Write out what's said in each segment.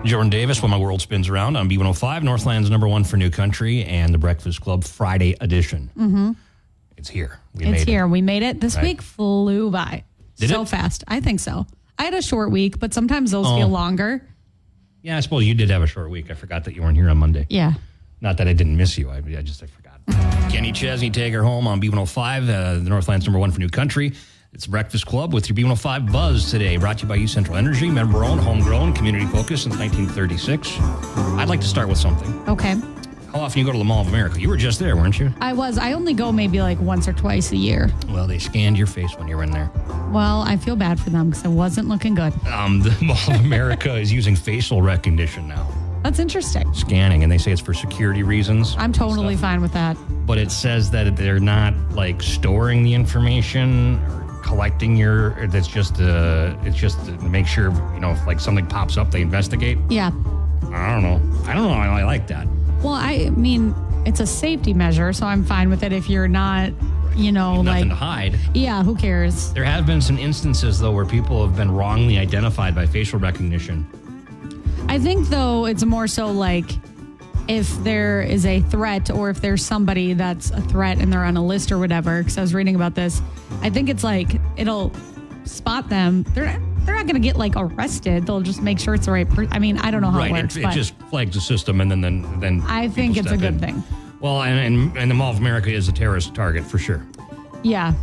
Jordan Davis, When My World Spins Around on B105, Northland's #1 for New Country, and the Breakfast Club Friday edition. Mm-hmm. It's here. It's here. We made it. This week flew by so it? fast. I think so. I had a short week, but sometimes those feel longer. Yeah, I suppose you did have a short week. I forgot that you weren't here on Monday. Yeah. Not that I didn't miss you. I forgot. Kenny Chesney, Take Her Home on B105, the Northland's #1 for New Country. It's Breakfast Club with your B105 Buzz today. Brought to you by U Central Energy, member-owned, homegrown, community-focused since 1936. I'd like to start with something. Okay. How often you go to the Mall of America? You were just there, weren't you? I was. I only go maybe like once or twice a year. Well, they scanned your face when you were in there. Well, I feel bad for them because I wasn't looking good. The Mall of America is using facial recognition now. That's interesting. Scanning, and they say it's for security reasons. I'm totally fine with that. But it says that they're not like storing the information or collecting it's just to make sure, if like something pops up, they investigate. Yeah. I don't know. I like that. Well, I mean, it's a safety measure, so I'm fine with it if you're not, nothing to hide. Yeah, who cares? There have been some instances, though, where people have been wrongly identified by facial recognition. I think, though, it's more so like if there is a threat or if there's somebody that's a threat and they're on a list or whatever, because I was reading about this, I think it's like it'll spot them. They're not going to get like arrested. They'll just make sure it's the right person. I mean, I don't know how it works. It just flags the system, and then I think it's a good thing. Well, and the Mall of America is a terrorist target for sure. Yeah,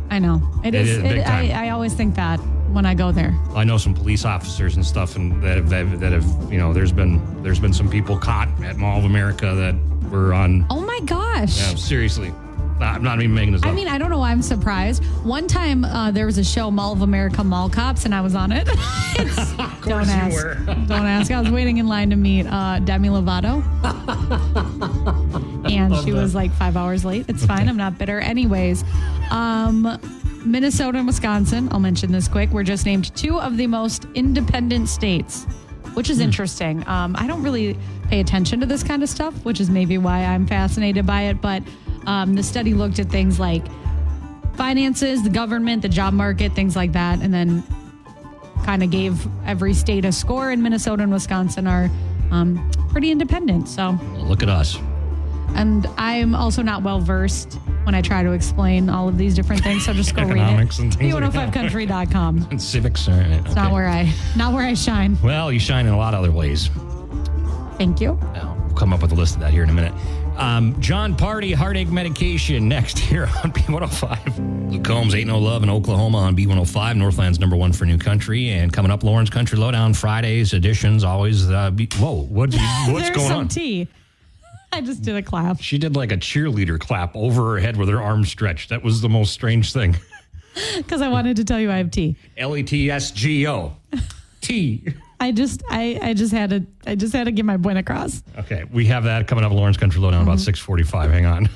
I know. It is big time. I always think that when I go there. I know some police officers and stuff, and that have there's been some people caught at Mall of America that were on. Oh my gosh! Yeah, seriously. I'm not even making this up. I mean, I don't know why I'm surprised. One time there was a show, Mall of America Mall Cops, and I was on it. Don't ask. Don't ask. I was waiting in line to meet Demi Lovato. And she was like 5 hours late. It's fine. I'm not bitter. Anyways, Minnesota and Wisconsin, I'll mention this quick, were just named 2 of the most independent states, which is interesting. I don't really pay attention to this kind of stuff, which is maybe why I'm fascinated by it. But the study looked at things like finances, the government, the job market, things like that, and then kind of gave every state a score. And Minnesota and Wisconsin are pretty independent. So well, look at us. And I'm also not well versed when I try to explain all of these different things. So just go read it. B105country.com. And civics. Right. It's not where I shine. Well, you shine in a lot of other ways. Thank you. We'll come up with a list of that here in a minute. John Party, heartache medication next here on B105. Luke Combs, Ain't No Love in Oklahoma on B105, Northland's #1 for New Country. And coming up, Lauren's Country Lowdown, Fridays editions, always. What's going on? There's some tea. I just did a clap. She did like a cheerleader clap over her head with her arms stretched. That was the most strange thing. Because I wanted to tell you I have tea. LETSGO. Tea. I just had to get my point across. Okay, we have that coming up. Lauren's Country Lowdown about 6:45. Hang on.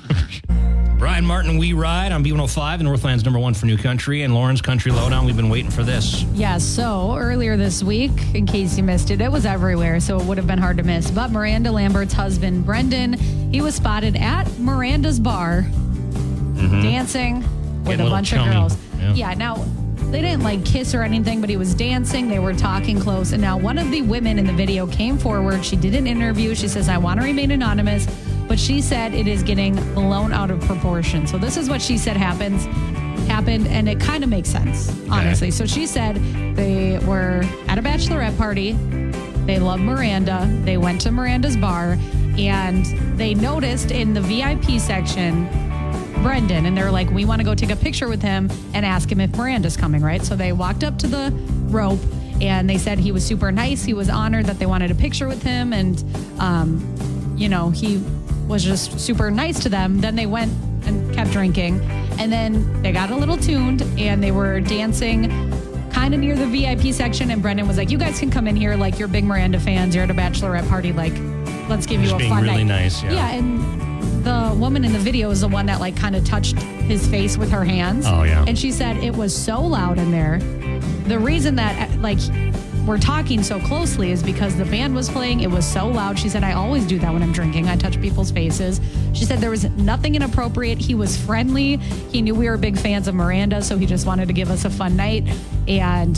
Brian Martin, We Ride on B105, the Northland's #1 for New Country, and Lauren's Country Lowdown. We've been waiting for this. Yeah, so earlier this week, in case you missed it, it was everywhere, so it would have been hard to miss. But Miranda Lambert's husband, Brendan, he was spotted at Miranda's bar dancing with a bunch of girls. Yeah, now they didn't like kiss or anything, but he was dancing. They were talking close. And now one of the women in the video came forward. She did an interview. She says, I want to remain anonymous, but she said it is getting blown out of proportion. So this is what she said happened, and it kind of makes sense, honestly. Okay. So she said they were at a bachelorette party. They love Miranda. They went to Miranda's bar, and they noticed in the VIP section Brendan, and they're like, we want to go take a picture with him and ask him if Miranda's coming, right? So they walked up to the rope, and they said he was super nice. He was honored that they wanted a picture with him, and, he was just super nice to them. Then they went and kept drinking, and then they got a little tuned, and they were dancing kind of near the VIP section, and Brendan was like, you guys can come in here, like, you're big Miranda fans, you're at a bachelorette party, like, let's give you a fun night. Just being really nice, yeah. Yeah, and the woman in the video is the one that like kind of touched his face with her hands. Oh, yeah. And she said it was so loud in there. The reason that like we're talking so closely is because the band was playing. It was so loud. She said, I always do that when I'm drinking. I touch people's faces. She said there was nothing inappropriate. He was friendly. He knew we were big fans of Miranda, so he just wanted to give us a fun night. And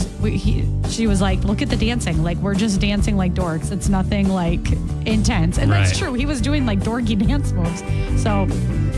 she was like, look at the dancing. Like, we're just dancing like dorks. It's nothing like intense. And that's true. He was doing like dorky dance moves. So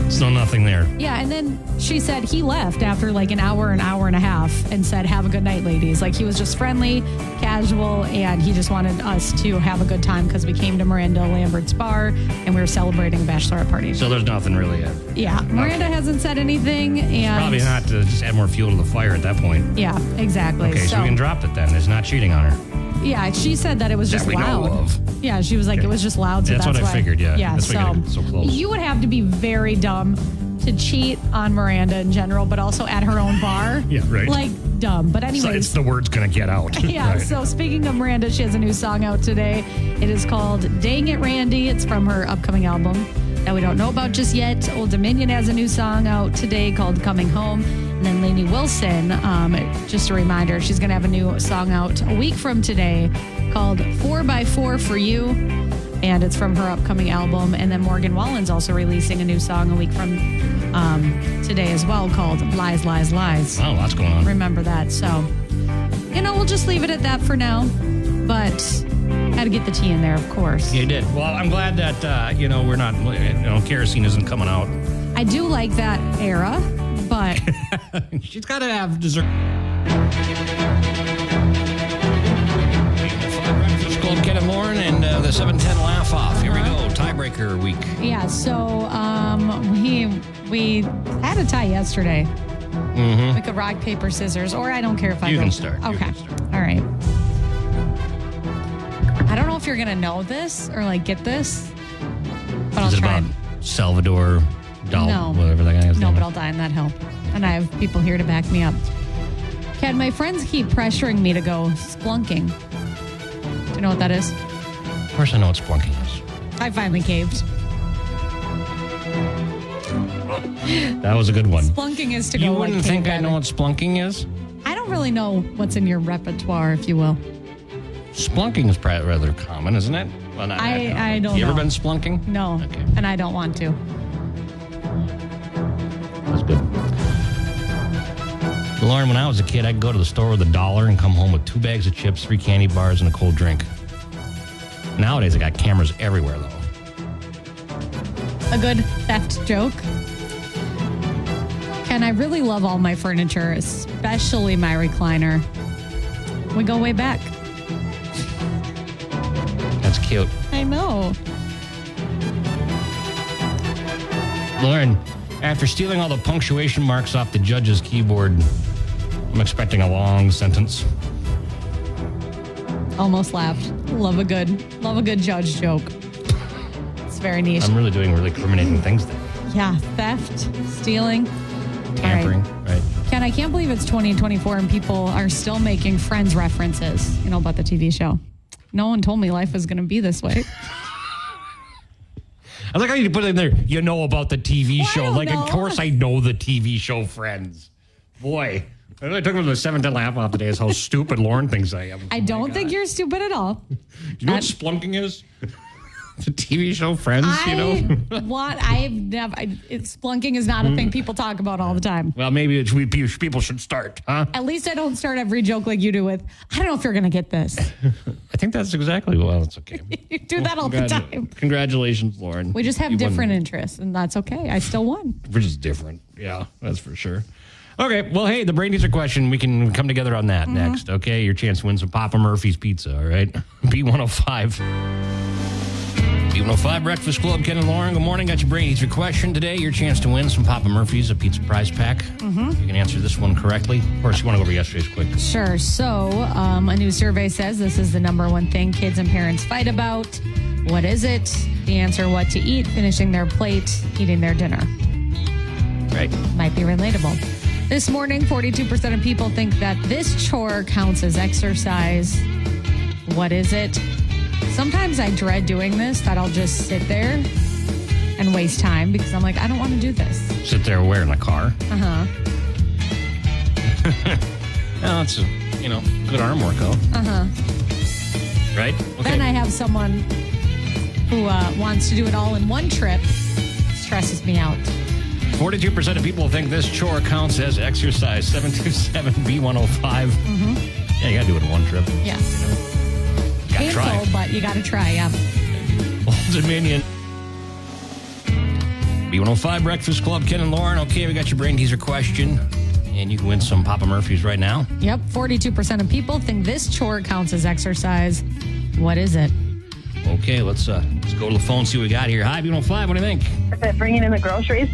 still nothing there. Yeah, and then she said he left after like an hour and a half and said, have a good night, ladies. Like, he was just friendly, casual, and he just wanted us to have a good time because we came to Miranda Lambert's bar and we were celebrating a bachelorette party. So there's nothing really yet. Yeah, Miranda hasn't said anything. And probably not to just add more fuel to the fire at that point. Yeah, exactly. Okay, so we can drop it then. It's not cheating on her. Yeah, she said that it was just that we loud. Know of. Yeah, she was like, it was just loud. So that's what why. I figured, yeah. Yeah, that's so, so close. You would have to be very dumb to cheat on Miranda in general, but also at her own bar. Yeah, right. Like, dumb. But anyways. So it's the word's going to get out. Yeah, right. So speaking of Miranda, she has a new song out today. It is called Dang It, Randy. It's from her upcoming album that we don't know about just yet. Old Dominion has a new song out today called Coming Home. And then Lainey Wilson, just a reminder, she's going to have a new song out a week from today called 4x4 for You. And it's from her upcoming album. And then Morgan Wallen's also releasing a new song a week from today as well called Lies, Lies, Lies. Wow, lots going on. Remember that. So, we'll just leave it at that for now. But had to get the tea in there, of course. You did. Well, I'm glad that, we're not, kerosene isn't coming out. I do like that era, but... She's got to have dessert. Called Ken and Lauren and the 710 laugh off. Here we go. Tiebreaker week. Yeah, so we had a tie yesterday. Mm-hmm. We could rock, paper, scissors, or I don't care if I You go. can start. Okay. You can start. All right. I don't know if you're going to know this or like get this, but I'll Is it try. about Salvador Dal, No. whatever that guy is? No, but I'll die on that hill. And I have people here to back me up. Ken, my friends keep pressuring me to go splunking. Do you know what that is? Of course I know what splunking is. I finally caved. That was a good one. Splunking is to go You like wouldn't cave think I diving. know what splunking is? I don't really know what's in your repertoire, if you will. Splunking is probably rather common, isn't it? Well, not I don't You ever know. been splunking? No, Okay. and I don't want to. That's good. Lauren, when I was a kid, I'd go to the store with $1 and come home with 2 bags of chips, 3 candy bars, and a cold drink. Nowadays, I got cameras everywhere, though. A good theft joke. Ken, I really love all my furniture, especially my recliner. We go way back. That's cute. I know. Lauren, after stealing all the punctuation marks off the judge's keyboard, I'm expecting a long sentence. Almost laughed. Love a good judge joke. It's very niche. I'm really doing really criminating things there. Yeah, theft, stealing. Tampering, All right. right? Ken, I can't believe it's 2024 and people are still making Friends references, about the TV show. No one told me life was going to be this way. I like how you put it in there, about the TV Well, I show. don't Like, know. of course I know the TV show Friends. Boy, I really took me to the 7 to laugh off today is how stupid Lauren thinks I am. I don't think you're stupid at all. Do you know what splunking is? The TV show Friends, Splunking is not a thing people talk about all the time. Well, maybe people should start, huh? At least I don't start every joke like you do with, I don't know if you're going to get this. I think that's exactly, well, it's okay. You do that all the time. Congratulations, Lauren. We just have You different won. interests, and that's okay. I still won. We're just different. Yeah, that's for sure. Okay, well, hey, the brain teaser question, we can come together on that next, okay? Your chance to win some Papa Murphy's pizza, all right? B105. B105 Breakfast Club, Ken and Lauren. Good morning. Got your brain teaser question today. Your chance to win some Papa Murphy's, a pizza prize pack. You can answer this one correctly. Of course, you want to go over yesterday's quick. Sure. So, a new survey says this is the number one thing kids and parents fight about. What is it? The answer, what to eat, finishing their plate, eating their dinner. Right. Might be relatable. This morning, 42% of people think that this chore counts as exercise. What is it? Sometimes I dread doing this, that I'll just sit there and waste time because I'm like, I don't want to do this. Sit there where in the car? Uh-huh. Well, it's a, good arm workout. Uh-huh. Right? Okay. Then I have someone who wants to do it all in one trip. Stresses me out. 42% of people think this chore counts as exercise. 727-B105. Yeah, you got to do it in one trip. Yeah. Got to Painful, try. but you got to try, yeah. Old Dominion. B105 Breakfast Club, Ken and Lauren. Okay, we got your brain teaser question. And you can win some Papa Murphy's right now. Yep, 42% of people think this chore counts as exercise. What is it? Okay, let's go to the phone, see what we got here. Hi, B105, what do you think? Is it bringing in the groceries?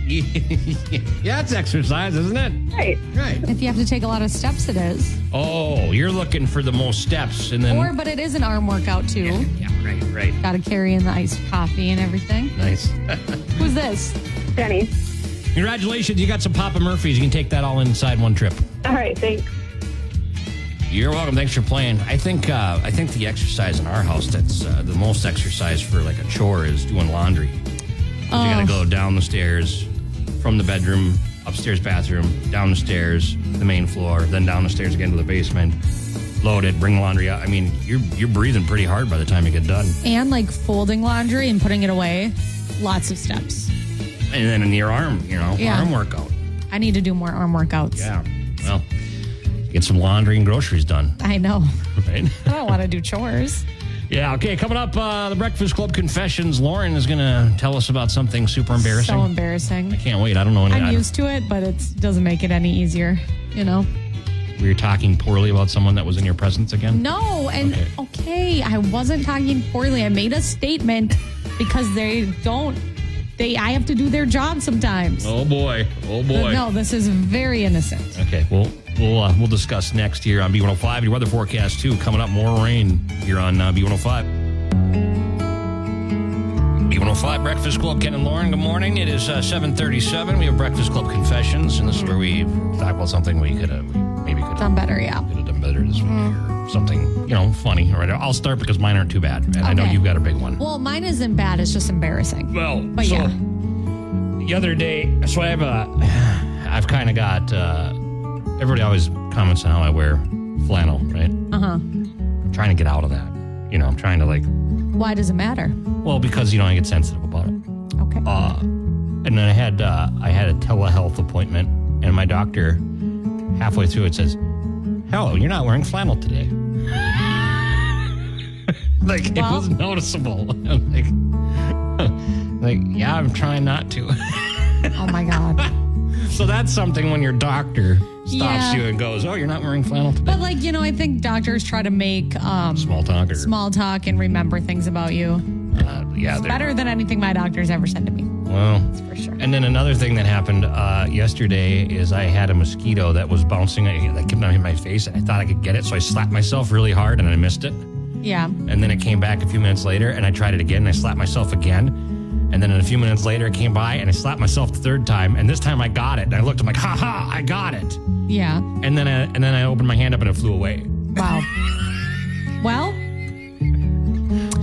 Yeah, it's exercise, isn't it? Right. Right. If you have to take a lot of steps, it is. Oh, you're looking for the most steps, and then... But it is an arm workout, too. Yeah, right. Got to carry in the iced coffee and everything. Nice. Who's this? Jenny. Congratulations, you got some Papa Murphy's. You can take that all inside one trip. All right, thanks. You're welcome. Thanks for playing. I think the exercise in our house that's the most exercise for like a chore is doing laundry. 'Cause you got to go down the stairs from the bedroom, upstairs bathroom, down the stairs, the main floor, then down the stairs again to the basement. Load it, bring the laundry out. I mean, you're breathing pretty hard by the time you get done. And like folding laundry and putting it away. Lots of steps. And then in your arm, arm workout. I need to do more arm workouts. Yeah. Well, get some laundry and groceries done. I know. Right? I don't want to do chores. Yeah, okay. Coming up, the Breakfast Club Confessions. Lauren is going to tell us about something super embarrassing. So embarrassing. I can't wait. I don't know anything. I'm used to it, but it doesn't make it any easier, We were talking poorly about someone that was in your presence again? No, and okay, I wasn't talking poorly. I made a statement because I have to do their job sometimes. Oh, boy. But no, this is very innocent. Okay, we'll discuss next here on B105. Your weather forecast, too. Coming up, more rain here on B105. B105 Breakfast Club, Ken and Lauren. Good morning. It is 7:37. We have Breakfast Club Confessions, and this is where we talk about something we could have Done better, yeah. Could have done better this week or something, funny. All right, I'll start because mine aren't too bad, and I know you've got a big one. Well, mine isn't bad. It's just embarrassing. Well, but yeah. The other day, so I've kind of got, everybody always comments on how I wear flannel, right? Uh-huh. I'm trying to get out of that. I'm trying to Why does it matter? well, because, I get sensitive about it. Okay. And then I had a telehealth appointment, and my doctor, halfway through, it says, "Hello, you're not wearing flannel today." It was noticeable. Yeah, I'm trying not to. Oh my God. So that's something when your doctor stops you and goes, "Oh, you're not wearing flannel today." But I think doctors try to make Small talk and remember things about you. Yeah, It's better than anything my doctor's ever said to me. Well, That's for sure. and then another thing that happened yesterday is I had a mosquito that was bouncing, that kept on in my face, and I thought I could get it, so I slapped myself really hard, and I missed it. Yeah. And then it came back a few minutes later, and I tried it again, and I slapped myself again. And then a few minutes later, it came by, and I slapped myself the third time, and this time I got it. And I looked, I'm like, ha ha, I got it. Yeah. And then I opened my hand up, and it flew away. Wow. Well,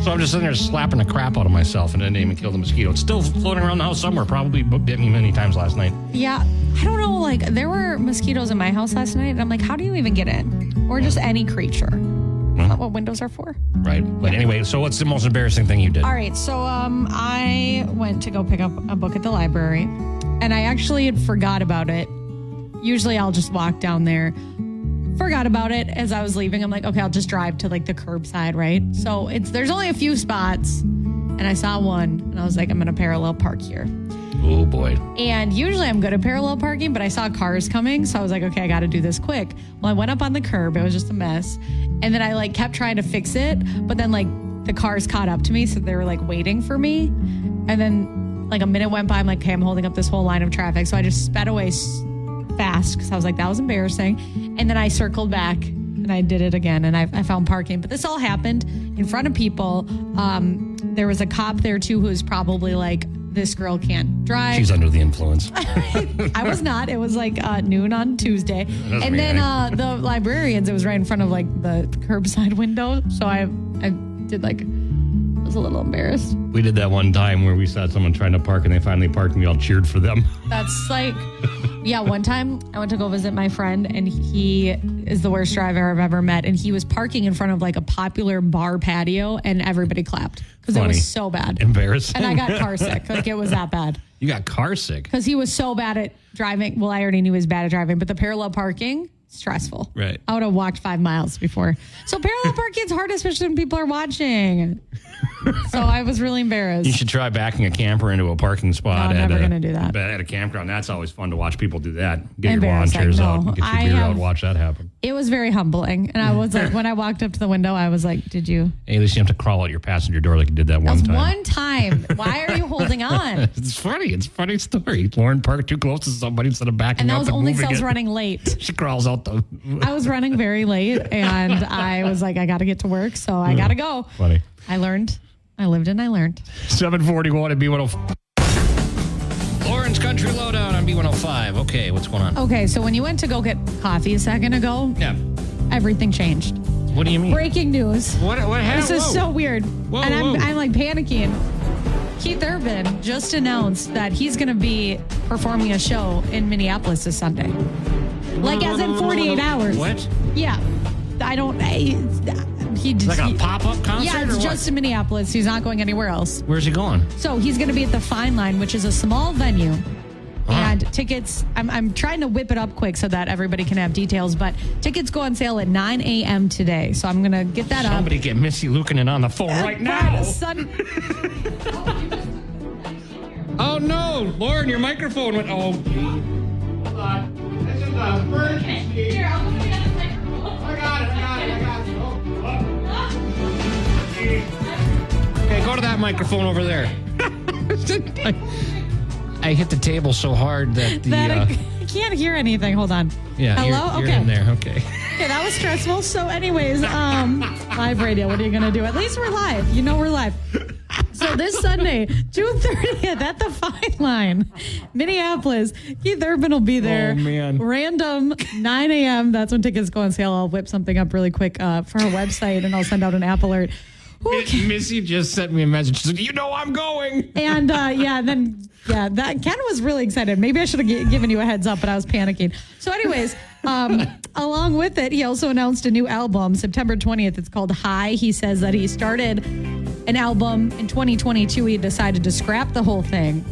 So I'm just sitting there slapping the crap out of myself, and it didn't even kill the mosquito. It's still floating around the house somewhere. Probably bit me many times last night. yeah. I don't know. There were mosquitoes in my house last night, and I'm like, how do you even get in? Or just any creature. That's not what windows are for. Right. But anyway, so what's the most embarrassing thing you did? All right. So I went to go pick up a book at the library, and I actually had forgot about it. Usually I'll just walk down there. Forgot about it as I was leaving. I'm like, okay, I'll just drive to the curbside, right? So there's only a few spots, and I saw one, and I was like, I'm going to parallel park here. Oh, boy. And usually I'm good at parallel parking, but I saw cars coming, so I was like, okay, I got to do this quick. Well, I went up on the curb. It was just a mess. And then I kept trying to fix it, but then the cars caught up to me, so they were waiting for me. And then a minute went by. I'm like, okay, I'm holding up this whole line of traffic. So I just sped away fast because I was like, that was embarrassing. And then I circled back and I did it again, and I found parking. But this all happened in front of people. There was a cop there too who was probably this girl can't drive. She's under the influence. I was not. It was noon on Tuesday. And me, then the librarians, it was right in front of the curbside window. So I did I was a little embarrassed. We did that one time where we saw someone trying to park and they finally parked and we all cheered for them. That's yeah, one time I went to go visit my friend, and he is the worst driver I've ever met. And he was parking in front of like a popular bar patio and everybody clapped because it was so bad. Embarrassing. And I got car sick. Like it was that bad. You got car sick? Because he was so bad at driving. Well, I already knew he was bad at driving, but the parallel parking, stressful. Right. I would have walked 5 miles before. So parallel parking is hard, especially when people are watching. So I was really embarrassed. You should try backing a camper into a parking spot. No, I'm never going to do that. At a campground. That's always fun to watch people do that. Get your lawn Embarrassing. chairs No, out and get your beer out and watch that happen. It was very humbling. And I was like, when I walked up to the window, I was like, did you? Hey, at least you have to crawl out your passenger door like you did that one time. One time. Why are you holding on? It's funny. It's a funny story. Lauren parked too close to somebody instead of backing And that up was and only moving because I was it. running late. She crawls out the... I was running very late and I was like, I got to get to work. So I got to go. Funny. I learned. I lived and I learned. 741 at B105. Lauren's Country Lowdown on B105. Okay, what's going on? Okay, so when you went to go get coffee a second ago, Yeah. everything changed. What do you mean? Breaking news. What happened? This is so weird. Whoa, and whoa. I'm like panicking. Keith Urban just announced that he's going to be performing a show in Minneapolis this Sunday. Like as in 48 hours. What? Yeah. He just, Like a pop-up concert? Yeah, it's or just what? in Minneapolis. He's not going anywhere else. Where's he going? So he's going to be at the Fine Line, which is a small venue. And tickets, I'm trying to whip it up quick so that everybody can have details, but tickets go on sale at 9 a.m. today. So I'm going to get that Somebody get Missy Lukanen on the phone right now. Oh, no. Lauren, your microphone went... Oh, gee. Hold on. This is a emergency. Here, I'll go get the microphone. I got it. Okay, go to that microphone over there. I hit the table so hard that the... I can't hear anything. Hold on. yeah, Hello? You're Okay. in there. Okay. Okay, that was stressful. So anyways, live radio, what are you going to do? At least we're live. You know we're live. So this Sunday, June 30th at the Fine Line, Minneapolis, Keith Urban will be there. Oh, man. Random, 9 a.m. That's when tickets go on sale. I'll whip something up really quick for our website, and I'll send out an app alert. Okay. Missy just sent me a message. She said, I'm going. And that Ken was really excited. Maybe I should have given you a heads up, but I was panicking. So anyways, along with it, he also announced a new album, September 20th. It's called High. He says that he started an album in 2022. He decided to scrap the whole thing.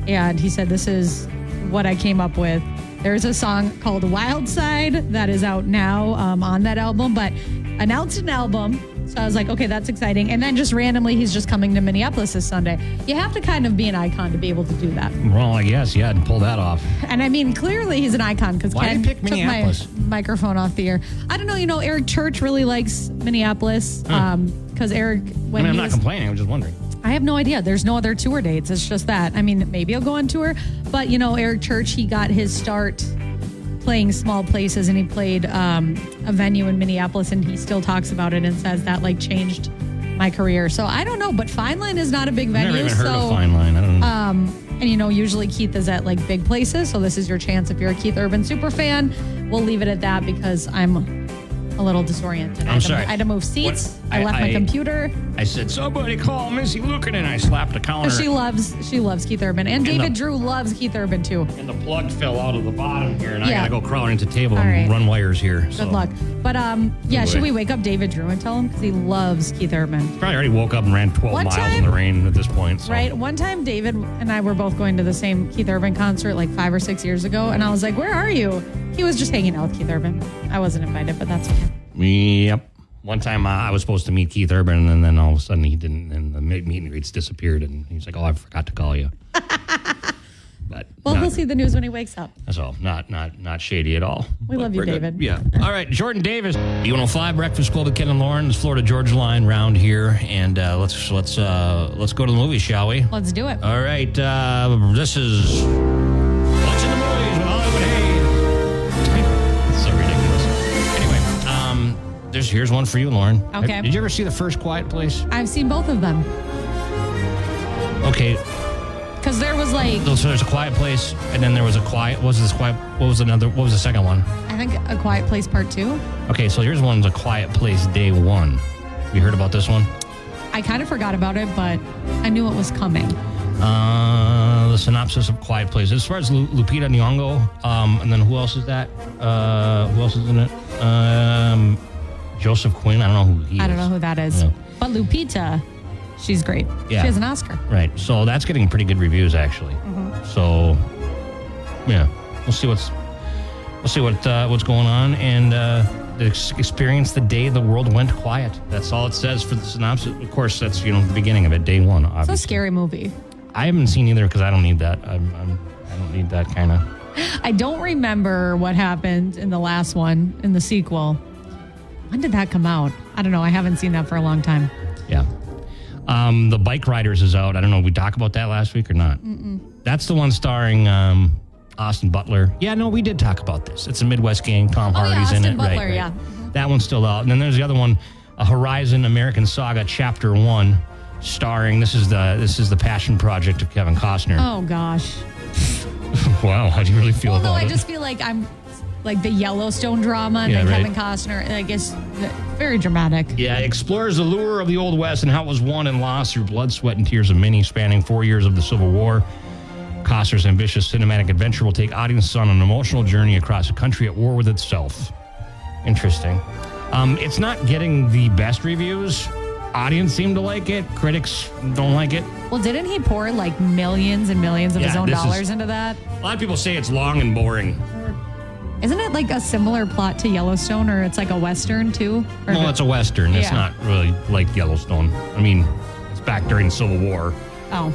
And he said, this is what I came up with. There's a song called Wild Side that is out now on that album, but announced an album. So I was like, okay, that's exciting. And then just randomly, he's just coming to Minneapolis this Sunday. You have to kind of be an icon to be able to do that. Well, I guess, yeah, and pull that off. And I mean, clearly he's an icon because Why Ken did he pick took my Minneapolis? microphone off the air. I don't know, Eric Church really likes Minneapolis because Eric, when I'm he not was, complaining. I'm just wondering. I have no idea. There's no other tour dates. It's just that. I mean, maybe he'll go on tour. But, Eric Church, he got his start playing small places, and he played a venue in Minneapolis, and he still talks about it and says that changed my career. So I don't know, but Fine Line is not a big venue. Never even heard of Fine Line. I don't know. And usually Keith is at big places, so this is your chance if you're a Keith Urban super fan. We'll leave it at that because I'm a little disoriented. I'm sorry. I had to move seats. What? I left my computer. I said, somebody call Missy Lukanen. I slapped the counter. She loves Keith Urban, and David Drew loves Keith Urban too. And the plug fell out of the bottom here, and I Yeah. got to go crawling into the table All and right. run wires here. Good luck. But should we wake up David Drew and tell him because he loves Keith Urban? Probably already woke up and ran 12 One miles time- in the rain at this point. So. Right. One time, David and I were both going to the same Keith Urban concert 5 or 6 years ago, and I was like, "Where are you?" He was just hanging out with Keith Urban. I wasn't invited, but that's okay. Yep. One time I was supposed to meet Keith Urban, and then all of a sudden he didn't, and the meet and greets disappeared, and he's like, "Oh, I forgot to call you." But We'll see the news when he wakes up. That's all. Not shady at all. We love you, we're good. David. Yeah. All right, Jordan Davis, B105 Breakfast Club with Ken and Lauren, this Florida Georgia line round here, and let's go to the movies, shall we? Let's do it. All right. This is What's in the Movies with Hollywood Hayes. So ridiculous. Anyway, here's one for you, Lauren. Okay. Did you ever see The First Quiet Place? I've seen both of them Okay. because there was So there's a Quiet Place, and then there was a Quiet. What was the second one? I think A Quiet Place Part 2. Okay, so here's one's A Quiet Place Day 1. You heard about this one? I kind of forgot about it, but I knew it was coming. The synopsis of Quiet Place. As far as Lupita Nyong'o, and then who else is that? Who else is in it? Joseph Quinn. I don't know who he is. I don't know who that is. Yeah. But Lupita, she's great. Yeah. She has an Oscar. Right. So that's getting pretty good reviews, actually. So, yeah, we'll see what's going on and experience the day the world went quiet. That's all it says for the synopsis. Of course, that's the beginning of it, day one. Obviously. It's a scary movie. I haven't seen either because I don't need that. I don't need that kind of. I don't remember what happened in the last one, in the sequel. When did that come out? I don't know. I haven't seen that for a long time. Yeah. The Bike Riders is out. I don't know. We talked about that last week or not? That's the one starring Austin Butler. Yeah, no, we did talk about this. It's a Midwest gang. Tom Hardy's in it. Butler, right. yeah. That one's still out. And then there's the other one, A Horizon American Saga Chapter 1, starring, this is the passion project of Kevin Costner. Oh, gosh. Wow, how do you really feel about it? Well, no, I just feel like I'm like the Yellowstone drama and Yeah, then right. Kevin Costner. I guess very dramatic. Yeah, it explores the lure of the Old West and how it was won and lost through blood, sweat, and tears of many, spanning 4 years of the Civil War. Costner's ambitious cinematic adventure will take audiences on an emotional journey across a country at war with itself. Interesting. It's not getting the best reviews. Audience seem to like it. Critics don't like it. Well, didn't he pour like millions and millions of his own dollars into that? A lot of people say it's long and boring. Isn't it like a similar plot to Yellowstone, or it's like a Western too? Or No, it's a Western. It's Yeah. not really like Yellowstone. I mean, it's back during the Civil War. Oh,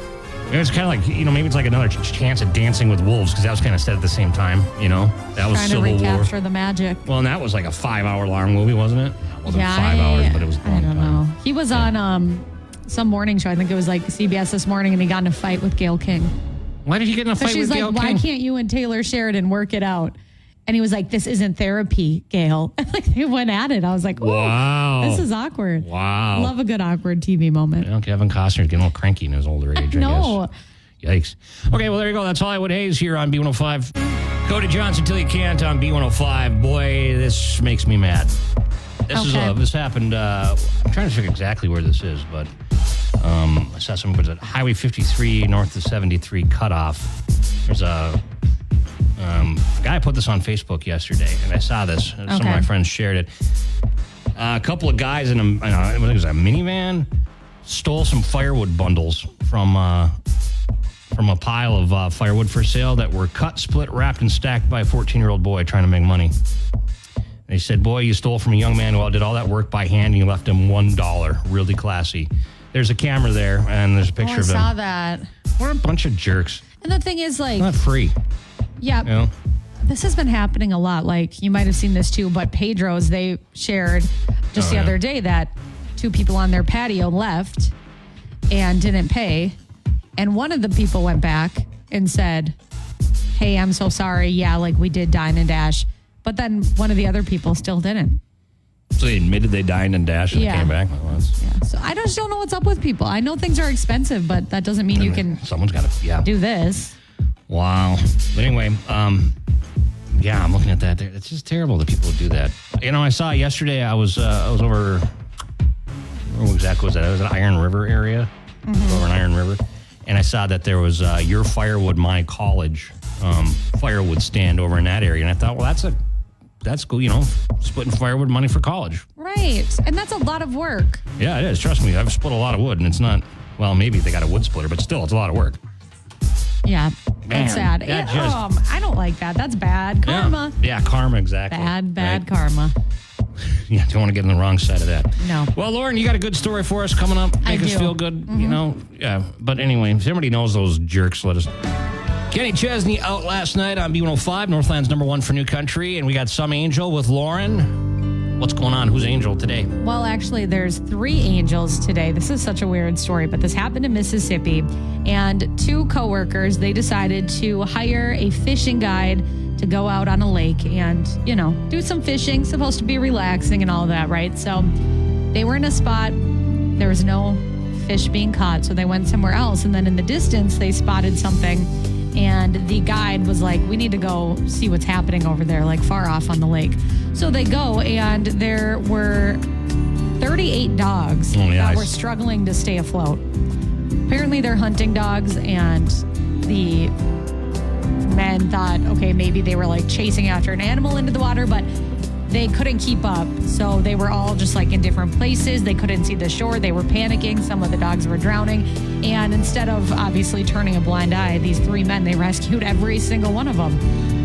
It's kind of like, maybe it's like another chance at Dancing with Wolves, because that was kind of set at the same time, That was trying to Civil War. recapture the magic. Well, and that was like a 5-hour long movie, wasn't it? It wasn't 5 hours, but it was a I long don't time. know. He was on some morning show. I think it was like CBS This Morning, and he got in a fight with Gayle King. Why did he get in a So fight she's with like, Gayle why King? can't you and Taylor Sheridan work it out? And he was like, this isn't therapy, Gail. And like they went at it. I was like, Wow. this is awkward. Wow. Love a good awkward TV moment. Kevin Costner's getting a little cranky in his older age, I No. guess. Yikes. Okay, well, there you go. That's Hollywood Hayes here on B105. Cody Johnson till you can't on B105. Boy, this makes me mad. This happened, I'm trying to figure exactly where this is, but I saw someone was at Highway 53 north of 73 cutoff. There's a guy put this on Facebook yesterday, and I saw this. Some of my friends shared it. A couple of guys in I think it was a minivan stole some firewood bundles from a pile of firewood for sale that were cut, split, wrapped, and stacked by a 14-year-old boy trying to make money. They said, boy, you stole from a young man who did all that work by hand, and you left him $1. Really classy. There's a camera there, and there's a picture of him. I saw that. What a bunch of jerks. And the thing is, like, Not free. yeah, this has been happening a lot. Like, you might have seen this too, but Pedro's, they shared just the other day that 2 people on their patio left and didn't pay. And one of the people went back and said, hey, I'm so sorry. Yeah, like we did dine and dash. But then one of the other people still didn't. So they admitted they dined and dashed and they came back? Yeah. So I just don't know what's up with people. I know things are expensive, but that doesn't mean you can Someone's got to, do this. Wow. But anyway, yeah, I'm looking at that there. It's just terrible that people do that. I saw yesterday, I was over, where exactly was that? I was at Iron River area, over in Iron River. And I saw that there was Your Firewood, My College firewood stand over in that area. And I thought, well, that's cool, splitting firewood money for college. Right. And that's a lot of work. Yeah, it is. Trust me, I've split a lot of wood, and it's not, well, maybe they got a wood splitter, but still, it's a lot of work. Yeah, Man, that's sad. that just- I don't like that. That's bad karma. Yeah, karma, exactly. Bad Right? karma. Yeah, don't want to get on the wrong side of that. No. Well, Lauren, you got a good story for us coming up. Make us do. feel good, Yeah, but anyway, if somebody knows those jerks, let us. Kenny Chesney out last night on B105, Northland's #1 for New Country, and we got Some Angel with Lauren. What's going on? Who's Angel today? Well, actually, there's 3 angels today. This is such a weird story, but this happened in Mississippi. And 2 coworkers, they decided to hire a fishing guide to go out on a lake and, do some fishing. Supposed to be relaxing and all that, right? So they were in a spot. There was no fish being caught, so they went somewhere else. And then in the distance, they spotted something. And the guide was like, we need to go see what's happening over there, like far off on the lake. So they go, and there were 38 dogs that were struggling to stay afloat. Apparently, they're hunting dogs, and the men thought, okay, maybe they were like chasing after an animal into the water, but they couldn't keep up. So they were all just like in different places. They couldn't see the shore. They were panicking. Some of the dogs were drowning. And instead of obviously turning a blind eye, these 3 men, they rescued every single one of them.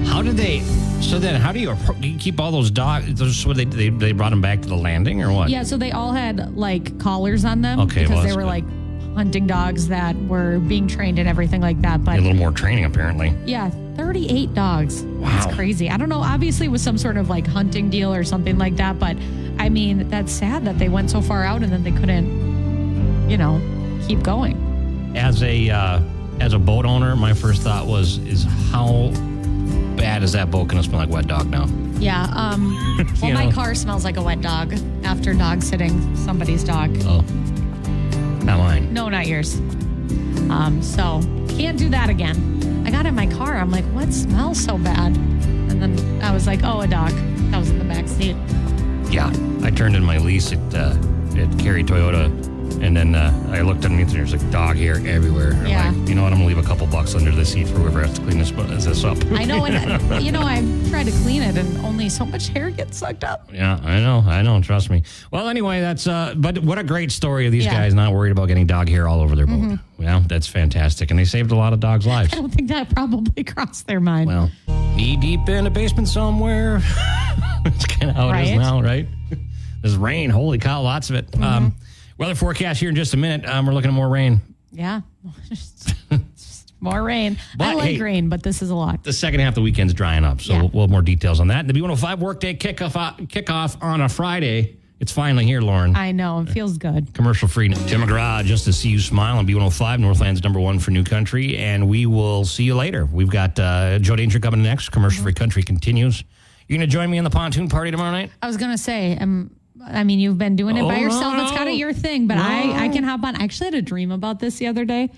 How did they? So then, how do you keep all those dogs? So they brought them back to the landing, or what? Yeah, so they all had like collars on them because they were like hunting dogs that were being trained and everything like that. But a little more training, apparently. Yeah, 38 dogs. Wow, that's crazy. I don't know. Obviously, it was some sort of like hunting deal or something like that. But I mean, that's sad that they went so far out and then they couldn't, keep going. As a boat owner, my first thought is how bad is that boat going to smell like wet dog now? Yeah. Well, my car smells like a wet dog after dog sitting somebody's dog. Oh, not mine. No, not yours. So can't do that again. I got in my car. I'm like, what smells so bad? And then I was like, oh, a dog. That was in the back seat. Yeah, I turned in my lease at Cary Toyota, and then I looked underneath and there's like dog hair everywhere. Yeah. I'm like, you know what? I'm gonna leave a couple bucks under the seat for whoever has to clean this up. I know, and I tried to clean it, and only so much hair gets sucked up. Yeah, I know. Trust me. Well, anyway, that's. But what a great story of these guys not worried about getting dog hair all over their boat. Well, that's fantastic, and they saved a lot of dogs' lives. I don't think that probably crossed their mind. Well, knee deep in a basement somewhere. That's kind of how it is now, right? This rain, holy cow, lots of it. Weather forecast here in just a minute. We're looking at more rain. Yeah. Just more rain. But, I like rain, but this is a lot. The second half of the weekend's drying up, so we'll have more details on that. The B105 workday kickoff on a Friday. It's finally here, Lauren. I know. It feels good. Commercial free. Tim McGraw, just to see you smile on B105, Northland's #1 for New Country, and we will see you later. We've got Joe Danger coming next. Commercial free country continues. You going to join me in the pontoon party tomorrow night? I was going to say, you've been doing it by yourself. It's kind of your thing, but I can hop on. I actually had a dream about this the other day.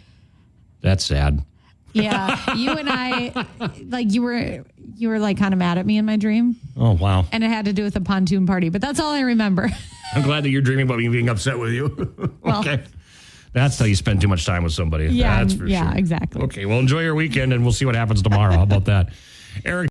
That's sad. Yeah. You and I, like, you were like kind of mad at me in my dream. Oh, wow. And it had to do with a pontoon party, but that's all I remember. I'm glad that you're dreaming about me being upset with you. Well, okay. That's how you spend too much time with somebody. Yeah, that's for sure. Yeah, exactly. Okay, well, enjoy your weekend, and we'll see what happens tomorrow. How about that? Eric.